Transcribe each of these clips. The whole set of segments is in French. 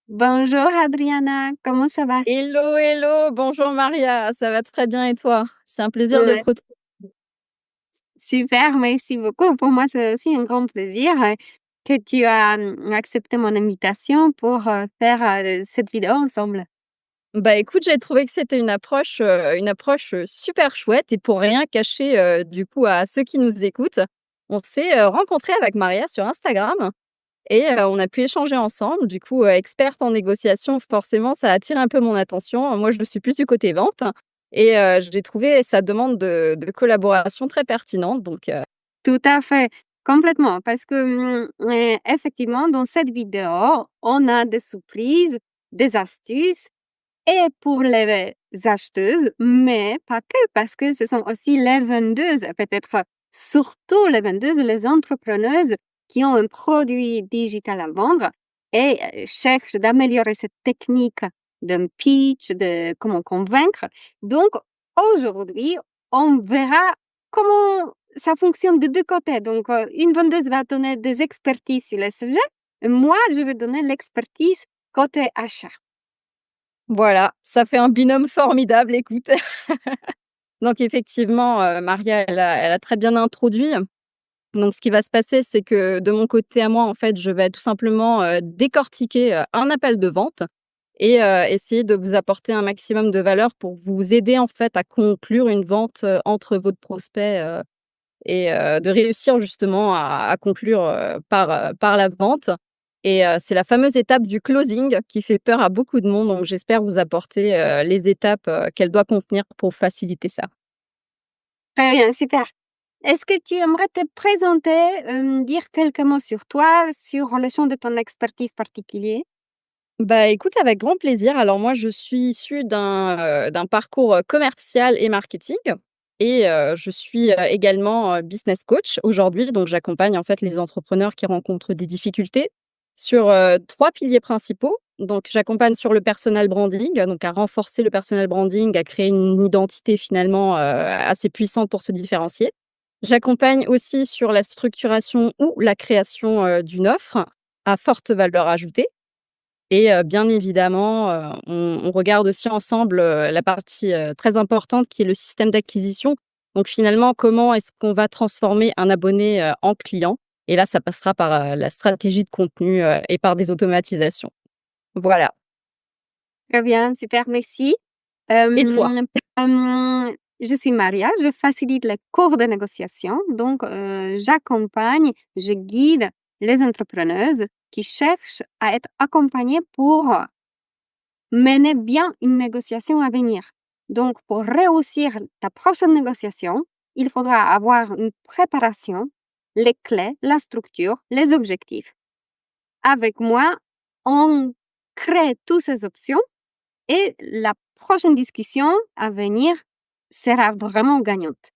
Bonjour Adriana, comment ça va? Hello, hello, bonjour Maria, ça va très bien et toi? C'est un plaisir de Ouais, te retrouver. super, merci beaucoup. Pour moi, c'est aussi un grand plaisir que tu as accepté mon invitation pour faire cette vidéo ensemble. Bah écoute, j'ai trouvé que c'était une approche super chouette et pour rien cacher du coup à ceux qui nous écoutent, on s'est rencontrés avec Maria sur Instagram et on a pu échanger ensemble. Du coup, experte en négociation, forcément, ça attire un peu mon attention. Moi, je suis plus du côté vente et j'ai trouvé sa demande de collaboration très pertinente. Tout à fait, complètement, parce que effectivement, dans cette vidéo, on a des surprises, des astuces et pour les acheteuses, mais pas que, parce que ce sont aussi les vendeuses, peut-être surtout les vendeuses, les entrepreneuses qui ont un produit digital à vendre et cherchent d'améliorer cette technique d'un pitch, de comment convaincre. Donc, aujourd'hui, on verra comment ça fonctionne de deux côtés. Donc, une vendeuse va donner des expertises sur le sujet, et moi, je vais donner l'expertise côté achat. Voilà, ça fait un binôme formidable, écoute. Donc effectivement, Maria, elle a très bien introduit. Donc ce qui va se passer, c'est que de mon côté à moi, en fait, je vais tout simplement, décortiquer, un appel de vente et essayer de vous apporter un maximum de valeur pour vous aider, en fait, à conclure une vente, entre votre prospect, et de réussir justement à conclure, par la vente et c'est la fameuse étape du closing qui fait peur à beaucoup de monde, donc j'espère vous apporter, les étapes, qu'elle doit contenir pour faciliter ça. Très bien, super. Est-ce que tu aimerais te présenter, dire quelques mots sur toi, sur le champ de ton expertise particulier? Bah, écoute, avec grand plaisir. Alors moi, je suis issue d'un parcours, commercial et marketing et je suis, également, business coach aujourd'hui. Donc j'accompagne, en fait, les entrepreneurs qui rencontrent des difficultés sur, 3 piliers principaux. Donc j'accompagne sur le personal branding, donc à renforcer le personal branding, à créer une identité finalement, assez puissante pour se différencier. J'accompagne aussi sur la structuration ou la création, d'une offre à forte valeur ajoutée. Et bien évidemment, on regarde aussi ensemble, la partie, très importante qui est le système d'acquisition. Donc finalement, comment est-ce qu'on va transformer un abonné, en client? Et là, ça passera par, la stratégie de contenu, et par des automatisations. Voilà. Très bien, super, merci. Et toi? Je suis Maria, je facilite les cours de négociation. Donc, j'accompagne, je guide les entrepreneuses qui cherchent à être accompagnées pour mener bien une négociation à venir. Donc, pour réussir ta prochaine négociation, il faudra avoir une préparation, les clés, la structure, les objectifs. Avec moi, on crée toutes ces options et la prochaine discussion à venir sera vraiment gagnante.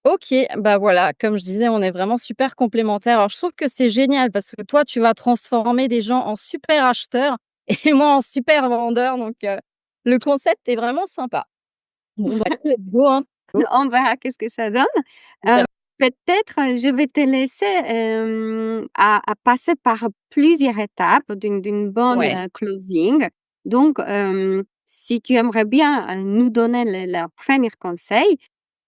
OK, bah, voilà, comme je disais, on est vraiment super complémentaires. Alors je trouve que c'est génial parce que toi, tu vas transformer des gens en super acheteurs et moi en super vendeurs, donc le concept est vraiment sympa. Bon, bah, let's go, hein. Go. On verra qu'est-ce que ça donne. Bien. Peut-être, je vais te laisser, à passer par plusieurs étapes d'une bonne, Ouais. closing. Donc, si tu aimerais bien, nous donner le 1 conseil,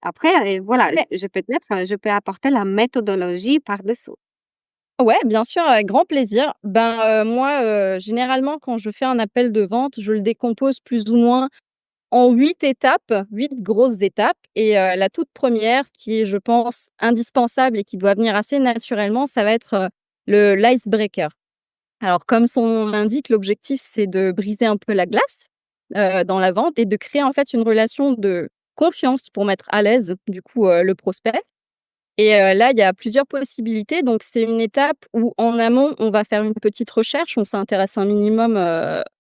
après, voilà, Ouais. je peux apporter la méthodologie par-dessous. Ouais, bien sûr, avec grand plaisir. Ben, moi, généralement, quand je fais un appel de vente, je le décompose plus ou moins en 8 étapes, 8 grosses étapes et la toute première qui est, je pense, indispensable et qui doit venir assez naturellement, ça va être, le l'icebreaker. Alors comme son nom l'indique, l'objectif, c'est de briser un peu la glace, dans la vente et de créer, en fait, une relation de confiance pour mettre à l'aise, du coup, le prospect. Et là, il y a plusieurs possibilités. Donc c'est une étape où en amont, on va faire une petite recherche, on s'intéresse un minimum,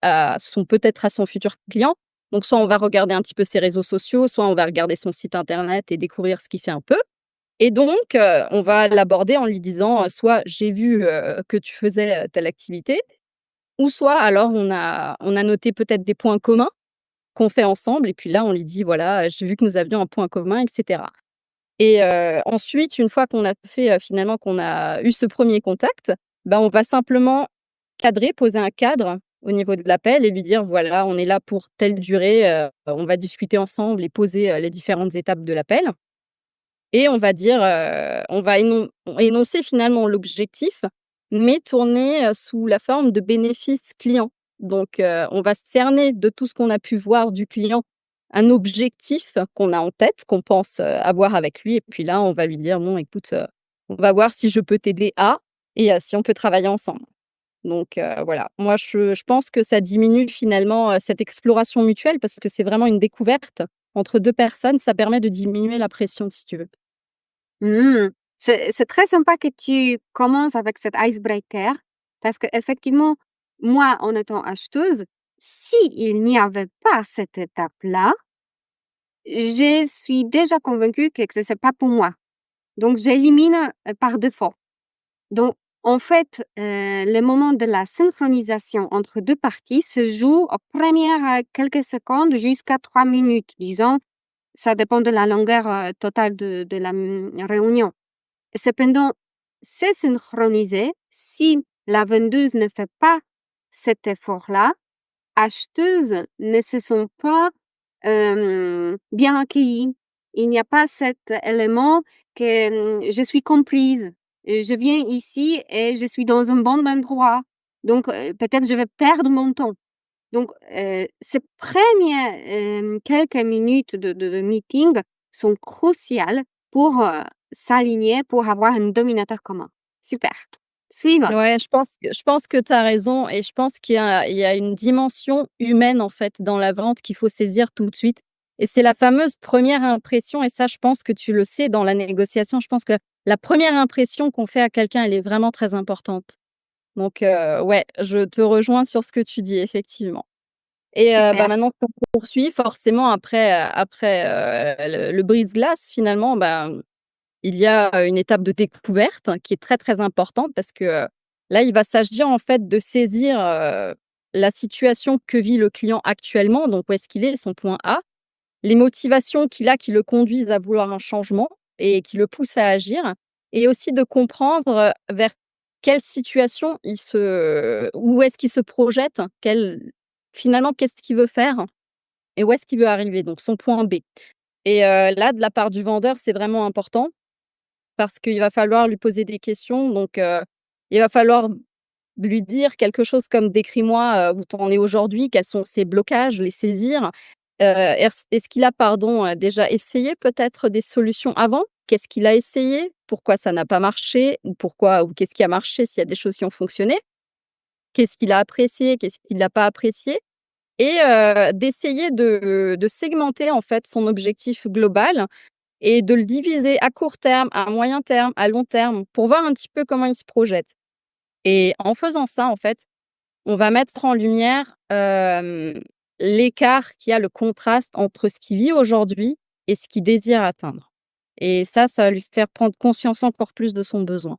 à son peut-être à son futur client. Donc soit on va regarder un petit peu ses réseaux sociaux, soit on va regarder son site internet et découvrir ce qu'il fait un peu. Et donc on va l'aborder en lui disant, soit: «J'ai vu, que tu faisais, telle activité», ou soit alors on a noté peut-être des points communs qu'on fait ensemble et puis là on lui dit: «Voilà, j'ai vu que nous avions un point commun» et cetera. Et ensuite, une fois qu'on a fait, finalement qu'on a eu ce premier contact, bah, on va simplement cadrer, poser un cadre au niveau de l'appel et lui dire: «Voilà, on est là pour telle durée, on va discuter ensemble et poser, les différentes étapes de l'appel» et on va dire, on va énoncer finalement l'objectif, mais tourné, sous la forme de bénéfice client. Donc, on va cerner de tout ce qu'on a pu voir du client, un objectif qu'on a en tête, qu'on pense, avoir avec lui et puis là, on va lui dire: «Bon écoute, on va voir si je peux t'aider à et si on peut travailler ensemble». Donc, voilà. Moi, je pense que ça diminue finalement, cette exploration mutuelle parce que c'est vraiment une découverte entre 2 personnes. Ça permet de diminuer la pression, si tu veux. Mmh. C'est très sympa que tu commences avec cet icebreaker parce qu'effectivement, moi, en étant acheteuse, s'il n'y avait pas cette étape-là, je suis déjà convaincue que c'est pas pour moi. Donc j'élimine, par défaut. Donc en fait, le moment de la synchronisation entre 2 parties se joue aux premières, quelques secondes jusqu'à 3 minutes, disons. Ça dépend de la longueur, totale de la, réunion. Cependant, c'est synchronisé. Si la vendeuse ne fait pas cet effort-là, acheteuses ne se sont pas, bien accueillies. Il n'y a pas cet élément que, je suis comprise. Je viens ici et je suis dans un bon endroit. Donc, peut-être je vais perdre mon temps. Donc, ces premières, quelques minutes de meeting sont cruciales pour, s'aligner, pour avoir un dominateur commun. Super. Suivante. Ouais, je pense que tu as raison et je pense qu'il y a une dimension humaine, en fait, dans la vente qu'il faut saisir tout de suite et c'est la fameuse première impression et ça, je pense que tu le sais dans la négociation. Je pense que la première impression qu'on fait à quelqu'un, elle est vraiment très importante. Donc, ouais, je te rejoins sur ce que tu dis, effectivement et bah, Super. maintenant qu'on poursuit, forcément après, le brise-glace, finalement, bah, il y a, une étape de découverte qui est très, très importante parce que, là, il va s'agir en fait de saisir, la situation que vit le client actuellement, donc où est-ce qu'il est, son point A, les motivations qu'il a qui le conduisent à vouloir un changement et qui le poussent à agir et aussi de comprendre, vers quelle situation où est-ce qu'il se projette, finalement, qu'est-ce qu'il veut faire et où est-ce qu'il veut arriver, donc son point B et là, de la part du vendeur, c'est vraiment important parce qu'il va falloir lui poser des questions, donc il va falloir lui dire quelque chose comme: «Décris-moi, où tu en es aujourd'hui, quels sont ces blocages?» les saisir. Est-ce qu'il a, pardon, déjà essayé peut-être des solutions avant? Qu'est-ce qu'il a essayé? Pourquoi ça n'a pas marché? Ou qu'est-ce qui a marché s'il y a des choses qui ont fonctionné? Qu'est-ce qu'il a apprécié? Qu'est-ce qu'il n'a pas apprécié? Et d'essayer de segmenter en fait son objectif global et de le diviser à court terme, à moyen terme, à long terme, pour voir un petit peu comment il se projette. Et en faisant ça, en fait, on va mettre en lumière, l'écart qu'il y a, le contraste entre ce qu'il vit aujourd'hui et ce qu'il désire atteindre. Et ça va lui faire prendre conscience encore plus de son besoin.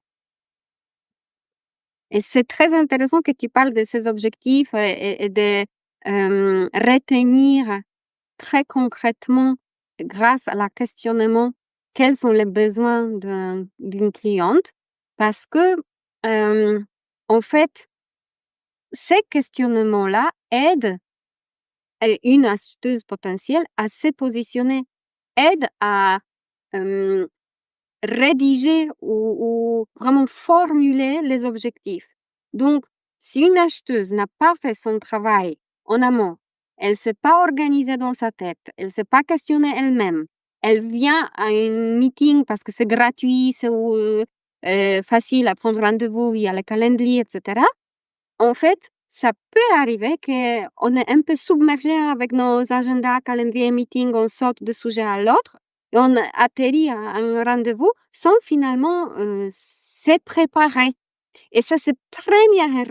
Et c'est très intéressant que tu parles de ces objectifs et de, retenir très concrètement, grâce à la questionnement, quels sont les besoins d'une cliente parce que, hem, en fait, ces questionnements-là aident, une acheteuse potentielle à se positionner, aident à, hem, rédiger ou vraiment formuler les objectifs. Donc, si une acheteuse n'a pas fait son travail en amont, elle s'est pas organisée dans sa tête, elle s'est pas questionnée elle-même, elle vient à un meeting parce que c'est gratuit, c'est facile à prendre rendez-vous via le calendrier, et cetera. En fait, ça peut arriver qu'on est un peu submergé avec nos agendas, calendrier, meeting, on saute de sujet à l'autre et on atterrit à un rendez-vous sans finalement, se préparer et ça, c'est première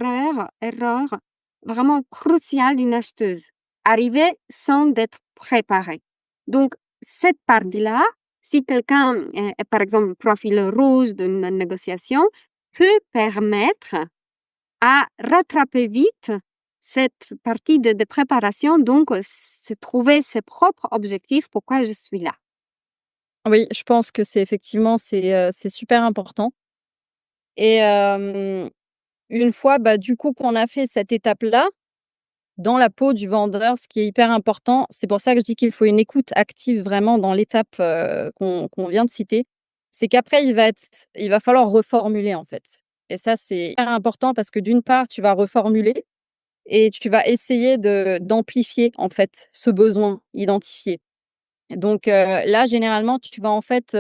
erreur vraiment cruciale d'une acheteuse. Arriver sans être préparée. Donc cette partie-là, si quelqu'un est par exemple profil rouge d'une négociation, peut permettre à rattraper vite cette partie de préparation, donc se trouver ses propres objectifs, pourquoi je suis là. Oui, je pense que c'est super important et une fois, bah, du coup, qu'on a fait cette étape-là, dans la peau du vendeur, ce qui est hyper important. C'est pour ça que je dis qu'il faut une écoute active vraiment dans l'étape, qu'on vient de citer. C'est qu'après il va falloir reformuler, en fait, et ça, c'est hyper important parce que d'une part, tu vas reformuler et tu vas essayer d'amplifier, en fait, ce besoin identifié. Donc, là, généralement, tu vas, en fait,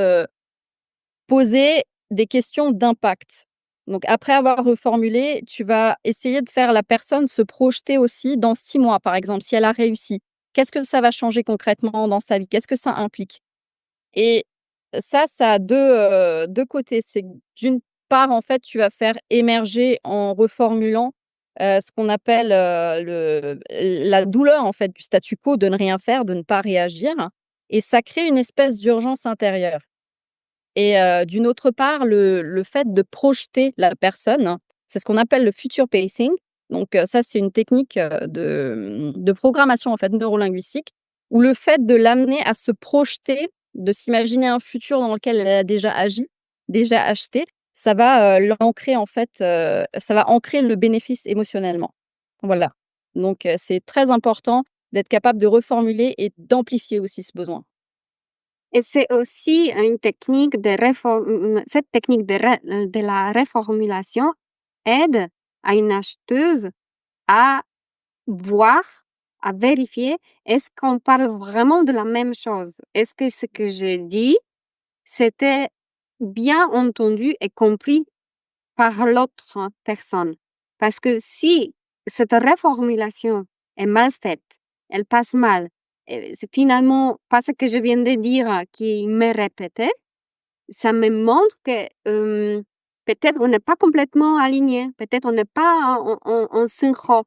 poser des questions d'impact. Donc après avoir reformulé, tu vas essayer de faire la personne se projeter aussi dans 6 mois, par exemple, si elle a réussi. Qu'est-ce que ça va changer concrètement dans sa vie? Qu'est-ce que ça implique? Et ça a 2 côtés. C'est que d'une part, en fait, tu vas faire émerger en reformulant, ce qu'on appelle, la douleur, en fait, du statu quo, de ne rien faire, de ne pas réagir, et ça crée une espèce d'urgence intérieure. Et d'une autre part, le fait de projeter la personne, c'est ce qu'on appelle le future pacing. Donc ça, c'est une technique, de programmation, en fait, neurolinguistique, où le fait de l'amener à se projeter, de s'imaginer un futur dans lequel elle a déjà agi, déjà acheté, ça va, l'ancrer, en fait, ça va ancrer le bénéfice émotionnellement. Voilà. Donc c'est très important d'être capable de reformuler et d'amplifier aussi ce besoin. Et c'est aussi une technique cette technique de la reformulation aide à une acheteuse à voir, à vérifier, est-ce qu'on parle vraiment de la même chose? Est-ce que ce que j'ai dit, c'était bien entendu et compris par l'autre personne? Parce que si cette reformulation est mal faite, elle passe mal, et c'est finalement pas ce que je viens de dire qui m'est répété, ça me montre que, peut-être on n'est pas complètement aligné, peut-être on n'est pas en synchro.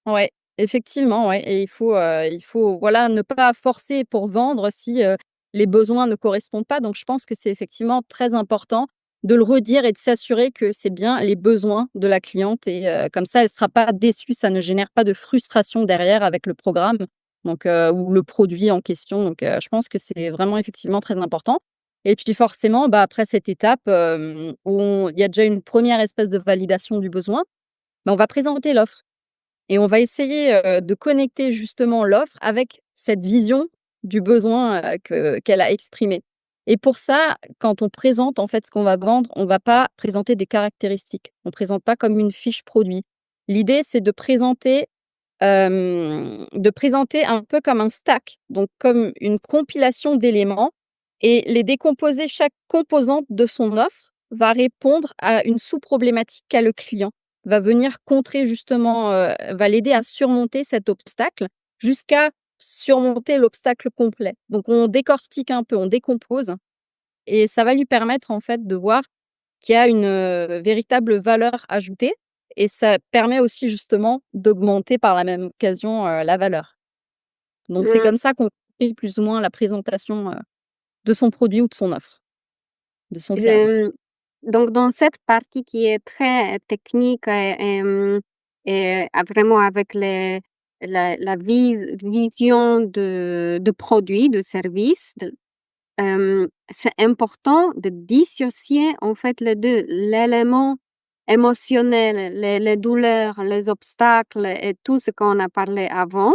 Ouais, effectivement, ouais, et il faut, voilà, ne pas forcer pour vendre si, les besoins ne correspondent pas. Donc je pense que c'est effectivement très important de le redire et de s'assurer que c'est bien les besoins de la cliente, et comme ça, elle ne sera pas déçue, ça ne génère pas de frustration derrière avec le programme, donc ou le produit en question. Donc je pense que c'est vraiment effectivement très important, et puis forcément, bah, après cette étape, où il y a déjà une première espèce de validation du besoin, bah, on va présenter l'offre. Et on va essayer, de connecter justement l'offre avec cette vision du besoin, qu'elle a exprimé. Et pour ça, quand on présente en fait ce qu'on va vendre, on va pas présenter des caractéristiques. On présente pas comme une fiche produit. L'idée, c'est de présenter un peu comme un stack, donc comme une compilation d'éléments, et les décomposer. Chaque composante de son offre va répondre à une sous-problématique qu'a le client, va venir contrer justement, va l'aider à surmonter cet obstacle jusqu'à surmonter l'obstacle complet. Donc on décortique un peu, on décompose, et ça va lui permettre en fait de voir qu'il y a une, véritable valeur ajoutée, et ça permet aussi justement d'augmenter par la même occasion, la valeur. Donc c'est Mmh, comme ça qu'on fait plus ou moins la présentation, de son produit ou de son offre, de son service. donc dans cette partie qui est très technique et vraiment avec la vision de produit, de service, c'est important de dissocier en fait les 2, l'élément émotionnel, les douleurs, les obstacles et tout ce qu'on a parlé avant.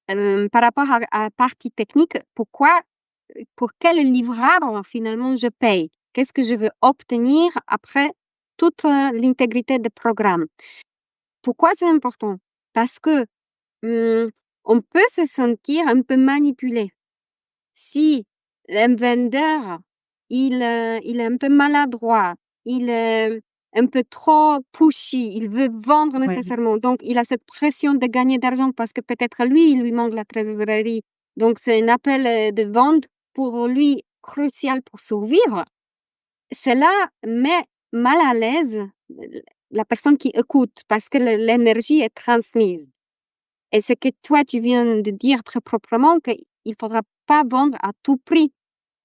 Par rapport à partie technique, pour quel livrable finalement je paye? Qu'est-ce que je veux obtenir après toute, l'intégrité du programme? Pourquoi c'est important? Parce que, mmh, on peut se sentir un peu manipulé. Si un vendeur, il est un peu maladroit, il est un peu trop pushy, il veut vendre Ouais. nécessairement, donc il a cette pression de gagner d'argent parce que peut-être lui, il lui manque la trésorerie. Donc c'est un appel, de vente pour lui crucial pour survivre. Cela met mal à l'aise la personne qui écoute parce que l'énergie est transmise. Et ce que toi, tu viens de dire très proprement, qu'il ne faudra pas vendre à tout prix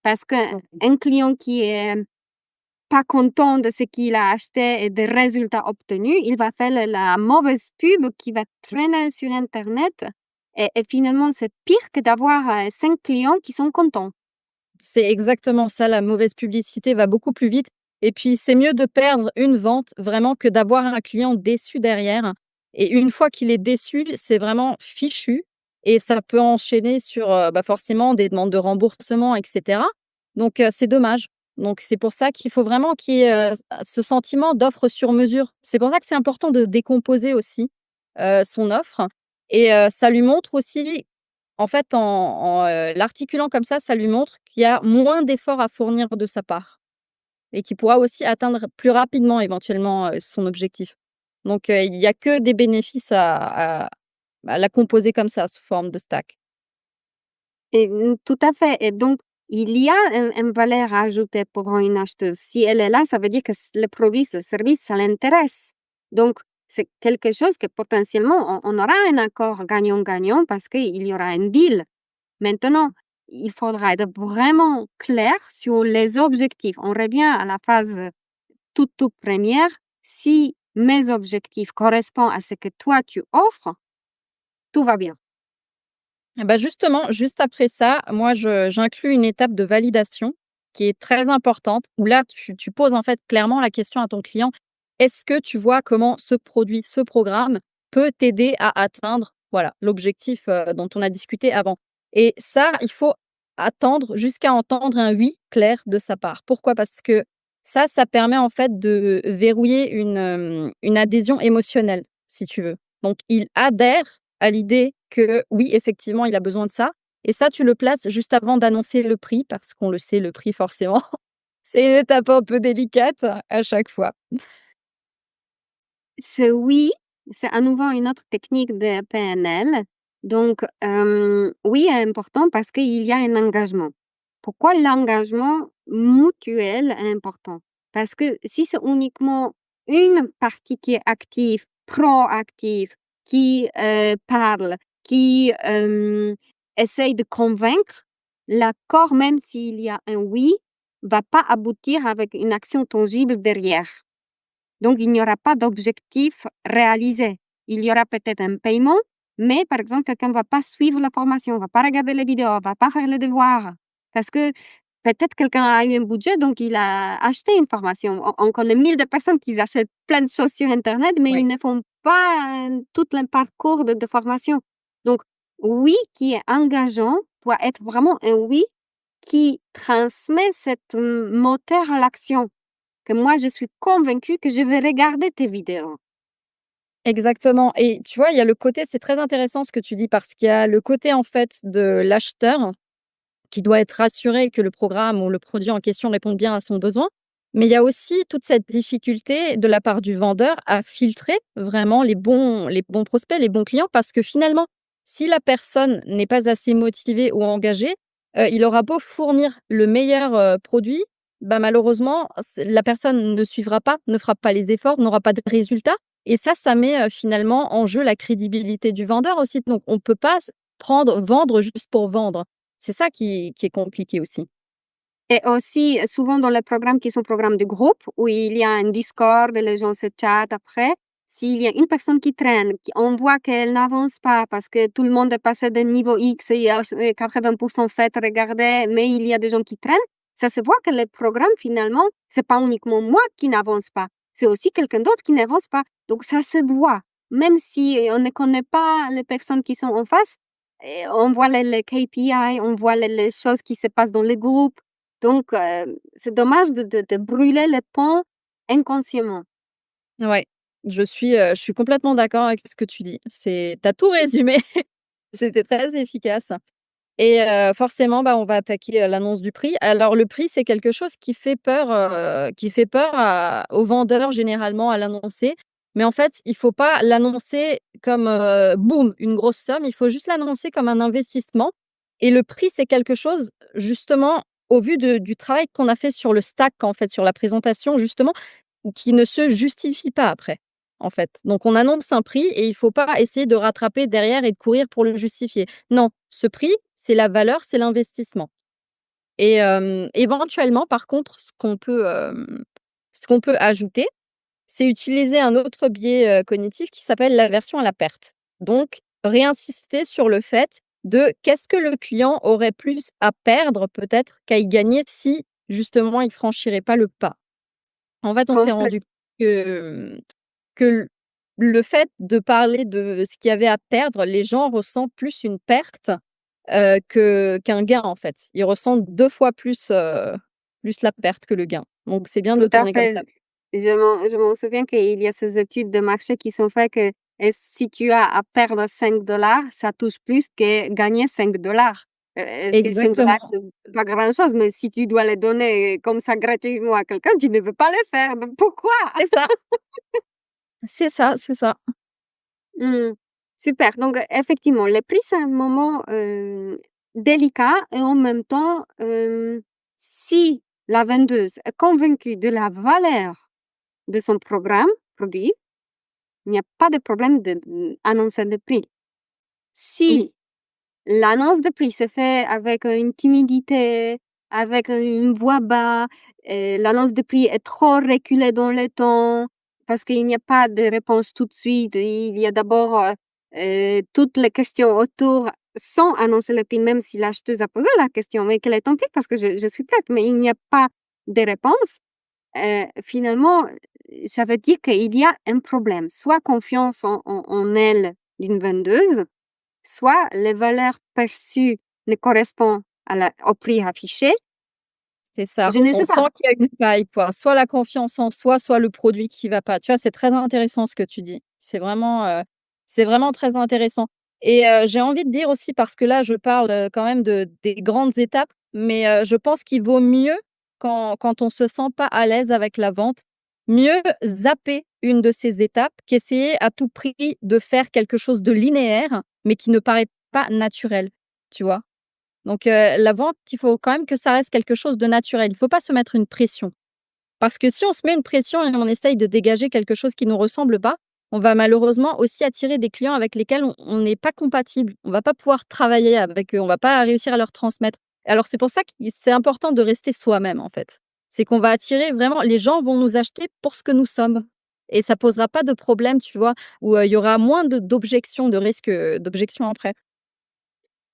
parce qu'un Mmh. client qui est pas content de ce qu'il a acheté et des résultats obtenus, il va faire la mauvaise pub qui va traîner sur internet, et finalement, c'est pire que d'avoir, 5 clients qui sont contents. C'est exactement ça, la mauvaise publicité va beaucoup plus vite, et puis c'est mieux de perdre une vente vraiment que d'avoir un client déçu derrière, et une fois qu'il est déçu, c'est vraiment fichu et ça peut enchaîner sur, forcément des demandes de remboursement et cetera. Donc c'est dommage. Donc c'est pour ça qu'il faut vraiment qu'il y ait, ce sentiment d'offre sur mesure. C'est pour ça que c'est important de décomposer aussi, son offre et ça lui montre aussi en fait, l'articulant comme ça lui montre qu'il y a moins d'efforts à fournir de sa part et qu'il pourra aussi atteindre plus rapidement éventuellement, son objectif. Donc il y a que des bénéfices à la composer comme ça, sous forme de stack. Et tout à fait et donc il y a une valeur ajoutée pour une acheteuse. Si elle est là, ça veut dire que le produit, le service, ça l'intéresse. Donc c'est quelque chose que potentiellement on aura un accord gagnant-gagnant parce qu'il y aura un deal. Maintenant, il faudra être vraiment clair sur les objectifs. On revient à la phase, toute première. Si mes objectifs correspondent à ce que toi tu offres, tout va bien. Et bah, justement, juste après ça, moi j'inclus une étape de validation qui est très importante où là tu poses en fait clairement la question à ton client: «Est-ce que tu vois comment ce produit, ce programme peut t'aider à atteindre, voilà, l'objectif, dont on a discuté avant?» Et ça, il faut attendre jusqu'à entendre un «oui» clair de sa part. Pourquoi? Parce que ça permet en fait de verrouiller une adhésion émotionnelle, si tu veux. Donc il adhère à l'idée que oui, effectivement, il a besoin de ça et ça, tu le places juste avant d'annoncer le prix parce qu'on le sait, le prix forcément, c'est une étape un peu délicate à chaque fois. Ce oui, c'est à nouveau une autre technique de PNL. Donc, oui est important parce qu'il y a un engagement. Pourquoi l'engagement mutuel est important? Parce que si c'est uniquement une partie qui est active, proactive, qui parle, qui essaye de convaincre, l'accord, même s'il y a un oui, va pas aboutir avec une action tangible derrière. Donc, il n'y aura pas d'objectif réalisé. Il y aura peut-être un paiement, mais par exemple, quelqu'un ne va pas suivre la formation, ne va pas regarder les vidéos, ne va pas faire les devoirs. Parce que peut-être quelqu'un a eu un budget, donc il a acheté une formation. On connaît mille de personnes qui achètent plein de choses sur Internet, mais Oui. ils ne font pas tout le parcours de formation. Donc, oui qui est engageant doit être vraiment un oui qui transmet cette moteur à l'action que moi, je suis convaincue que je vais regarder tes vidéos. Exactement et tu vois, il y a le côté c'est très intéressant ce que tu dis parce qu'il y a le côté, en fait, de l'acheteur qui doit être rassuré que le programme ou le produit en question réponde bien à son besoin. Mais il y a aussi toute cette difficulté de la part du vendeur à filtrer vraiment les bons prospects, les bons clients parce que finalement, si la personne n'est pas assez motivée ou engagée, il aura beau fournir le meilleur, produit, bah, malheureusement, la personne ne suivra pas, ne fera pas les efforts, n'aura pas de résultats et ça met, finalement en jeu la crédibilité du vendeur aussi. Donc on ne peut pas vendre juste pour vendre. C'est ça qui est compliqué aussi. Et aussi, souvent dans les programmes qui sont programmes de groupe, où il y a un Discord et les gens se chattent après, s'il y a une personne qui traîne, on voit qu'elle n'avance pas parce que tout le monde est passé de niveau X et il y a 80% fait regarder, mais il y a des gens qui traînent, ça se voit que le programme, finalement, c'est pas uniquement moi qui n'avance pas, c'est aussi quelqu'un d'autre qui n'avance pas. Donc ça se voit. Même si on ne connaît pas les personnes qui sont en face, on voit les KPI, on voit les choses qui se passent dans les groupes. Donc, c'est dommage de brûler les ponts inconsciemment. Ouais, je suis complètement d'accord avec ce que tu dis. Tu tout résumé, c'était très efficace et forcément, bah, on va attaquer, l'annonce du prix. Alors le prix, c'est quelque chose qui fait peur aux vendeurs généralement à l'annoncer. Mais en fait, il faut pas l'annoncer comme, boum, une grosse somme. Il faut juste l'annoncer comme un investissement et le prix, c'est quelque chose justement au vu du travail qu'on a fait sur le stack, en fait, sur la présentation justement, qui ne se justifie pas après, en fait. Donc on annonce un prix et il faut pas essayer de rattraper derrière et de courir pour le justifier. Non, ce prix, c'est la valeur, c'est l'investissement et éventuellement, par contre, ce qu'on peut ajouter, c'est utiliser un autre biais, cognitif qui s'appelle l'aversion à la perte. Donc réinsister sur le fait de qu'est-ce que le client aurait plus à perdre peut-être qu'à y gagner si justement il franchirait pas le pas. En fait, on s'est Complèt rendu que, que le fait de parler de ce qu'il y avait à perdre, les gens ressentent plus une perte, qu'un gain, en fait. Ils ressentent 2 fois plus la perte que le gain. Donc c'est bien de Tout le à tourner comme ça. fait. Je m'en souviens qu'il y a ces études de marché qui sont faites que si tu as à perdre 5 dollars, ça touche plus que gagner 5 dollars. Est-ce que 5 dollars, Exactement. c'est pas grand-chose, mais si tu dois les donner comme ça gratuitement à quelqu'un, tu ne veux pas les faire. Donc pourquoi? C'est ça, c'est ça, c'est ça. Mmh. Super. Donc, effectivement, les prix, c'est un moment, délicat et en même temps, si la vendeuse est convaincue de la valeur de son programme, produit, il n'y a pas de problème de, annoncer le prix. Oui, Si l'annonce de prix se fait avec, une timidité, avec, une voix bas, l'annonce de prix est trop reculée dans le temps, parce qu'il n'y a pas de réponse tout de suite. Il y a d'abord, toutes les questions autour sans annoncer le prix, même si l'acheteuse a posé la question: «Mais quel est ton prix? Parce que je suis prête», mais il n'y a pas de réponse. Finalement, ça veut dire qu'il y a un problème. Soit confiance en elle d'une vendeuse, soit les valeurs perçues ne correspondent au prix affiché. c'est ça. Je ne On sais sent pas. qu'il y a une faille, quoi. Soit la confiance en soi, soit le produit qui va pas. Tu vois, c'est très intéressant ce que tu dis. C'est vraiment très intéressant et j'ai envie de dire aussi parce que là, je parle, quand même de des grandes étapes, mais je pense qu'il vaut mieux quand on se sent pas à l'aise avec la vente, mieux zapper une de ces étapes qu'essayer à tout prix de faire quelque chose de linéaire, mais qui ne paraît pas naturel, tu vois? Donc la vente, il faut quand même que ça reste quelque chose de naturel. Il faut pas se mettre une pression. Parce que si on se met une pression et on essaye de dégager quelque chose qui nous ressemble pas, on va malheureusement aussi attirer des clients avec lesquels on n'est pas compatible. On va pas pouvoir travailler avec eux, on va pas réussir à leur transmettre. Alors c'est pour ça que c'est important de rester soi-même, en fait. C'est qu'on va attirer vraiment les gens vont nous acheter pour ce que nous sommes et ça posera pas de problème, tu vois? Ou il y aura moins d'objections, de risques, d'objections après.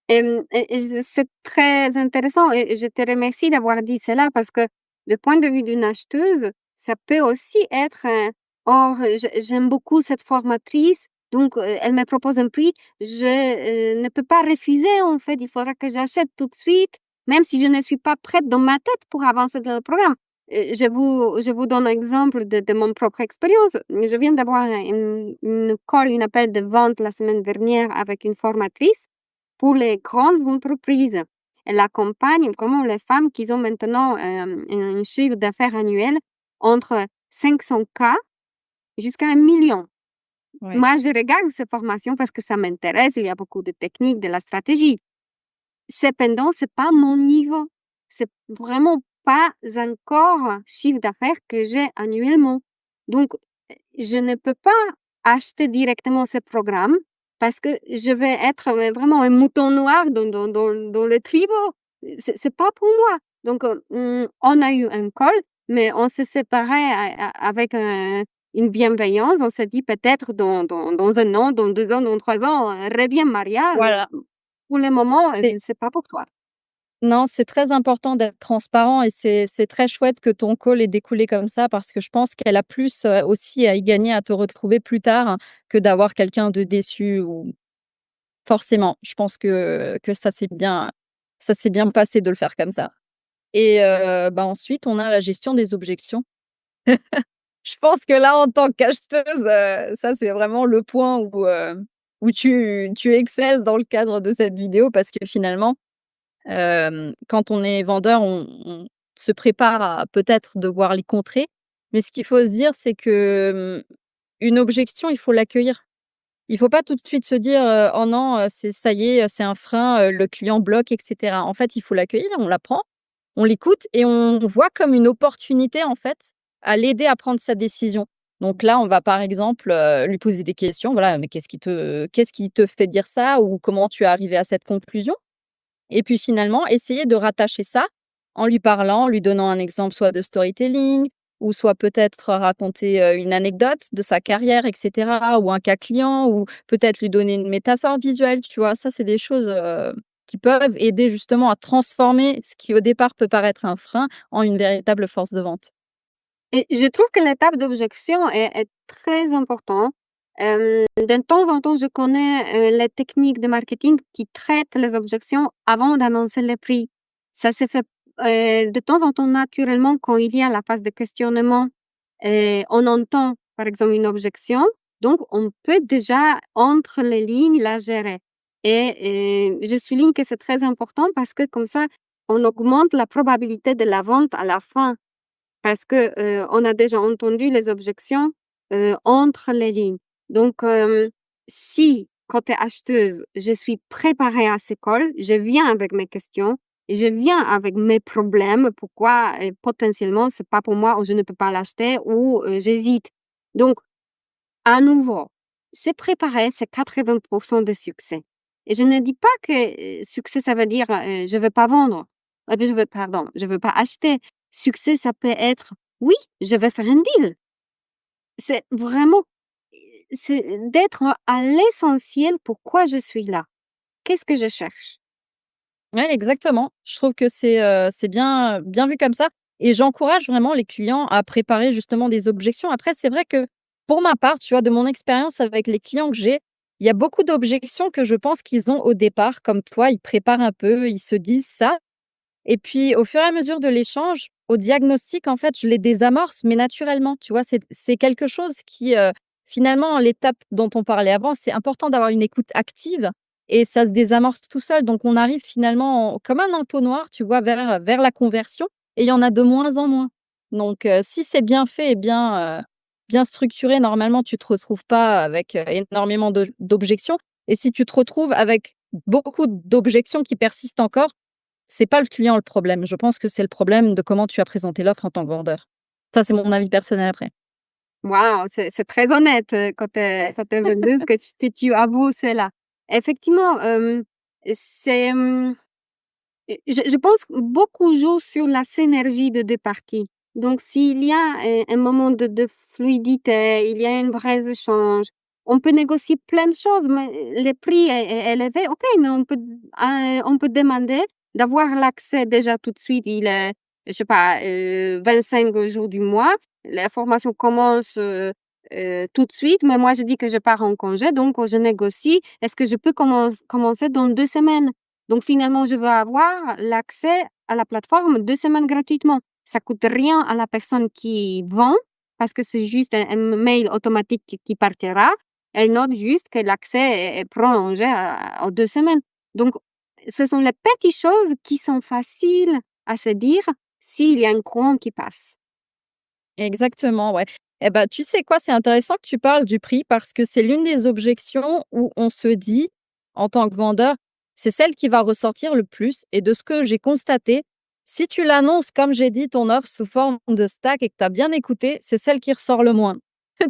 Et c'est très intéressant et je te remercie d'avoir dit cela parce que, du point de vue d'une acheteuse, ça peut aussi être un: «Oh, j'aime beaucoup cette formatrice, donc elle me propose un prix, je, ne peux pas refuser en fait, il faudra que j'achète tout de suite, même si je ne suis pas prête dans ma tête pour avancer dans le programme». Je vous donne un exemple de mon propre expérience. Je viens d'avoir une call, un appel de vente la semaine dernière avec une formatrice pour les grandes entreprises. Elle accompagne vraiment les femmes qui ont maintenant un chiffre d'affaires annuel entre 500K jusqu'à 1 million. Ouais. Moi, je regarde ces formations parce que ça m'intéresse, il y a beaucoup de techniques, de la stratégie. Cependant, c'est pas mon niveau. C'est vraiment pas encore chiffre d'affaires que j'ai annuellement. Donc, je ne peux pas acheter directement ce programme parce que je vais être vraiment un mouton noir dans le tribord. C'est pas pour moi. Donc, on a eu un call, mais on s'est séparés avec une bienveillance. On s'est dit peut-être dans 1 an, dans 2 ans, dans 3 ans, reviens Maria. Voilà. Pour le moment, C'est c'est pas pour toi. Non, c'est très important d'être transparent et c'est très chouette que ton call ait découlé comme ça parce que je pense qu'elle a plus, aussi à y gagner à te retrouver plus tard que d'avoir quelqu'un de déçu ou forcément. Je pense que ça s'est bien passé de le faire comme ça et bah, ensuite on a la gestion des objections. Je pense que là, en tant qu'acheteuse, ça c'est vraiment le point où tu excelles dans le cadre de cette vidéo parce que finalement quand on est vendeur, on se prépare à peut-être devoir les contrer, mais ce qu'il faut se dire, c'est que, une objection, il faut l'accueillir. Il faut pas tout de suite se dire, «Oh non, c'est ça y est, c'est un frein, le client bloque» et cetera. En fait, il faut l'accueillir, on la prend, on l'écoute et on voit comme une opportunité, en fait, à l'aider à prendre sa décision. Donc là, on va, par exemple, lui poser des questions, voilà: «Mais qu'est-ce qui te fait dire ça?» ou «Comment tu es arrivé à cette conclusion?» Et puis finalement, essayer de rattacher ça en lui parlant, en lui donnant un exemple soit de storytelling ou soit peut-être raconter, une anecdote de sa carrière et cetera ou un cas client ou peut-être lui donner une métaphore visuelle, tu vois? Ça, c'est des choses, qui peuvent aider justement à transformer ce qui au départ peut paraître un frein en une véritable force de vente. Et je trouve que l'étape d'objection est très important. De temps en temps, je connais les techniques de marketing qui traitent les objections avant d'annoncer le prix. Ça se fait de temps en temps naturellement quand il y a la phase de questionnement. On entend, par exemple, une objection, donc on peut déjà, entre les lignes, la gérer. Et je souligne que c'est très important parce que comme ça, on augmente la probabilité de la vente à la fin. Parce que on a déjà entendu les objections entre les lignes. Donc, si côté acheteuse, je suis préparée à ce call, je viens avec mes questions, je viens avec mes problèmes, pourquoi potentiellement c'est pas pour moi ou je ne peux pas l'acheter ou j'hésite. Donc, à nouveau, c'est préparé, c'est 80% de succès. Et je ne dis pas que succès, ça veut dire je veux pas vendre. Je veux pas acheter. Succès, ça peut être oui, je vais faire un deal. C'est vraiment, c'est d'être à l'essentiel pourquoi je suis là. Qu'est-ce que je cherche? Ouais, exactement. Je trouve que c'est bien vu comme ça et j'encourage vraiment les clients à préparer justement des objections. Après, c'est vrai que pour ma part, tu vois, de mon expérience avec les clients que j'ai, il y a beaucoup d'objections que je pense qu'ils ont au départ, comme toi, ils préparent un peu, ils se disent ça et puis au fur et à mesure de l'échange, au diagnostic, en fait, je les désamorce, mais naturellement, tu vois? C'est quelque chose qui, finalement, l'étape dont on parlait avant, c'est important d'avoir une écoute active et ça se désamorce tout seul. Donc on arrive finalement comme un entonnoir, tu vois, vers la conversion et il y en a de moins en moins. Donc si c'est bien fait et bien structuré, normalement, tu te retrouves pas avec, énormément d'objections et si tu te retrouves avec beaucoup d'objections qui persistent encore, c'est pas le client le problème. Je pense que c'est le problème de comment tu as présenté l'offre en tant que vendeur. Ça, c'est mon avis personnel après. Waouh, c'est très honnête quand tu es vendeuse que tu avoues cela. Effectivement, c'est, je pense que beaucoup jouent sur la synergie de 2 parties. Donc s'il y a un moment de fluidité, il y a un vrai échange, on peut négocier plein de choses, mais le prix est élevé, OK, mais on peut demander d'avoir l'accès déjà tout de suite. Il est, je sais pas, 25 jours du mois. La formation commence, tout de suite, mais moi je dis que je pars en congé, donc je négocie. Est-ce que je peux commencer dans 2 semaines? Donc finalement, je veux avoir l'accès à la plateforme 2 semaines gratuitement. Ça coûte rien à la personne qui vend parce que c'est juste un mail automatique qui partira. Elle note juste que l'accès est prolongé aux 2 semaines. Donc, ce sont les petites choses qui sont faciles à se dire s'il y a un courant qui passe. Exactement, ouais. Et ben, tu sais quoi? C'est intéressant que tu parles du prix parce que c'est l'une des objections où on se dit, en tant que vendeur, c'est celle qui va ressortir le plus et de ce que j'ai constaté, si tu l'annonces, comme j'ai dit, ton offre sous forme de stack et que tu as bien écouté, c'est celle qui ressort le moins.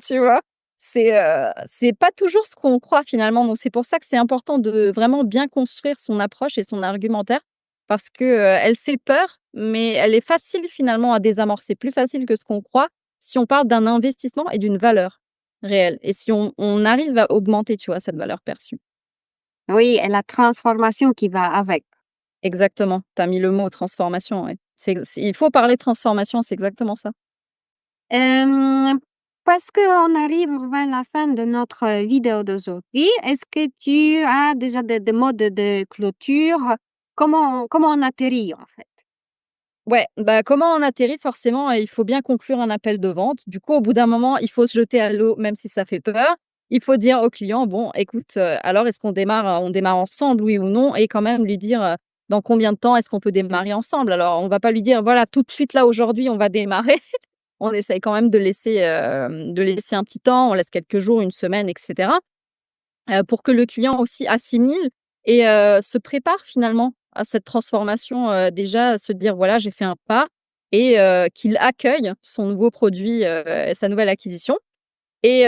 Tu vois? C'est pas toujours ce qu'on croit finalement, donc c'est pour ça que c'est important de vraiment bien construire son approche et son argumentaire parce que, elle fait peur, mais elle est facile finalement à désamorcer, plus facile que ce qu'on croit, si on parle d'un investissement et d'une valeur réelle et si on arrive à augmenter, tu vois, cette valeur perçue. Oui, et la transformation qui va avec. Exactement, tu as mis le mot transformation, ouais. Il faut parler transformation, c'est exactement ça. Hem, Parce qu'on arrive vers la fin de notre vidéo d'aujourd'hui, est-ce que tu as déjà des modes de clôture? Comment on atterrit, en fait? Ouais, bah, comment on atterrit? Forcément, il faut bien conclure un appel de vente. Du coup, au bout d'un moment, il faut se jeter à l'eau, même si ça fait peur. Il faut dire au client: «Bon, écoute, alors est-ce on démarre ensemble, oui ou non?» et quand même lui dire, dans combien de temps est-ce qu'on peut démarrer ensemble? Alors, on va pas lui dire: «Voilà, tout de suite là, aujourd'hui, on va démarrer». On essaye quand même de laisser un petit temps, on laisse quelques jours, une semaine et cetera, pour que le client aussi assimile et se prépare finalement à cette transformation, déjà se dire: «Voilà, j'ai fait un pas» et qu'il accueille son nouveau produit, et sa nouvelle acquisition et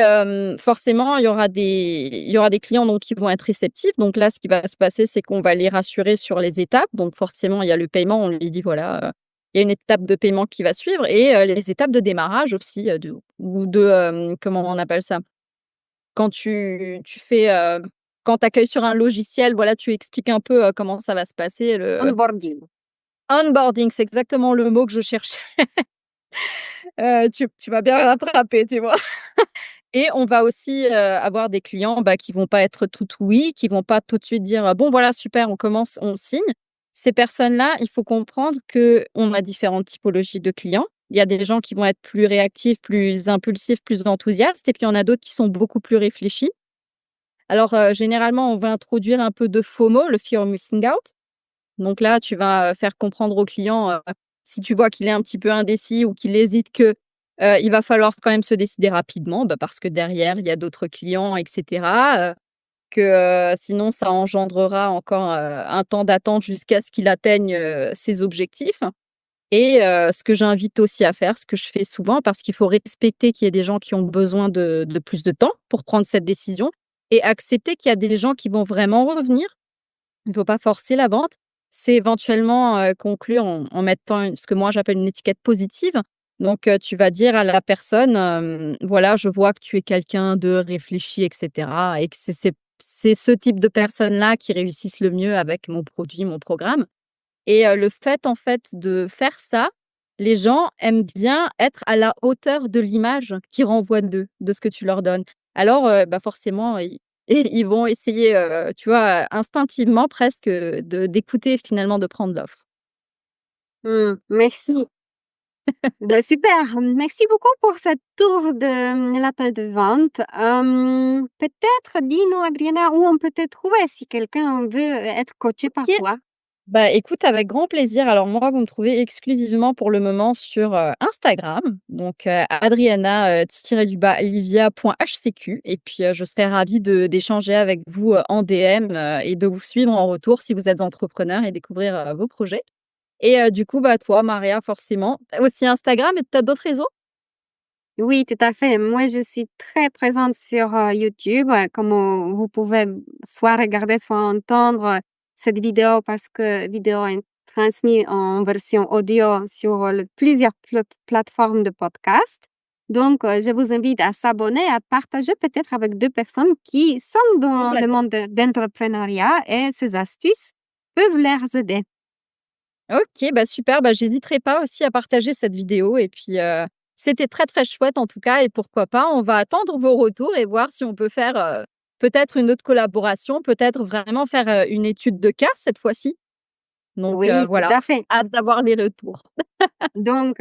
forcément, il y aura des clients donc qui vont être réceptifs. Donc là, ce qui va se passer, c'est qu'on va les rassurer sur les étapes. Donc forcément, il y a le paiement, on lui dit: «Voilà, il y a une étape de paiement qui va suivre» et les étapes de démarrage aussi, comment on appelle ça? Quand tu fais, quand tu accueilles sur un logiciel, voilà, tu expliques un peu, comment ça va se passer, le Onboarding. onboarding, c'est exactement le mot que je cherchais. Tu m'as bien rattrapé, tu vois? Et on va aussi, avoir des clients, qui vont pas être tout oui, qui vont pas tout de suite dire: «Bon voilà super, on commence, on signe». Ces personnes-là, il faut comprendre qu'on a différentes typologies de clients. Il y a des gens qui vont être plus réactifs, plus impulsifs, plus enthousiastes et puis il y en a d'autres qui sont beaucoup plus réfléchis. Alors, généralement, on va introduire un peu de FOMO, le fear of missing out. Donc là, tu vas, faire comprendre au client, si tu vois qu'il est un petit peu indécis ou qu'il hésite il va falloir quand même se décider rapidement, parce que derrière, il y a d'autres clients et cetera, sinon ça engendrera encore, un temps d'attente jusqu'à ce qu'il atteigne, ses objectifs et ce que j'invite aussi à faire, ce que je fais souvent parce qu'il faut respecter qu'il y ait des gens qui ont besoin de plus de temps pour prendre cette décision et accepter qu'il y a des gens qui vont vraiment revenir. Il ne faut pas forcer la vente. C'est éventuellement, conclure en mettant ce que moi j'appelle une étiquette positive. Donc, tu vas dire à la personne, «Voilà, je vois que tu es quelqu'un de réfléchi et cetera et que c'est ce type de personnes-là qui réussissent le mieux avec mon produit, mon programme» et le fait, en fait, de faire ça, les gens aiment bien être à la hauteur de l'image qu'ils renvoient d'eux, de ce que tu leur donnes. Alors, forcément, ils vont essayer, tu vois, instinctivement presque, de d'écouter finalement, de prendre l'offre. Merci. Super, merci beaucoup pour ce tour de l'appel de vente. Peut-être dis-nous, Adriana, où on peut te trouver si quelqu'un veut être coaché par OK. toi? Écoute, avec grand plaisir. Alors moi, vous me trouvez exclusivement pour le moment sur, Instagram, donc Adriana, livia.hcq et puis, je serais ravie d'échanger avec vous, en DM, et de vous suivre en retour si vous êtes entrepreneur et découvrir, vos projets et du coup, toi, Maria, forcément, tu aussi Instagram et tu as d'autres réseaux? Oui, tout à fait. Moi, je suis très présente sur, YouTube, comme, vous pouvez soit regarder, soit entendre, cette vidéo parce que vidéo est transmise en version audio sur, plusieurs plateformes de podcast. Donc, je vous invite à s'abonner, à partager peut-être avec 2 personnes qui sont dans le Complètement. monde d'entrepreneuriat et ces astuces peuvent les aider. OK, super, j'hésiterai pas aussi à partager cette vidéo et puis, c'était très, très chouette en tout cas et pourquoi pas, on va attendre vos retours et voir si on peut faire, peut-être une autre collaboration, peut-être vraiment faire, une étude de cas cette fois-ci. Donc, Oui, tout voilà, à fait. hâte d'avoir les retours. Donc,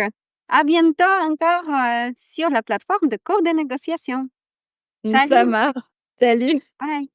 à bientôt encore, sur la plateforme de cours de négociation. Ça Salut, marche. Salut. bye.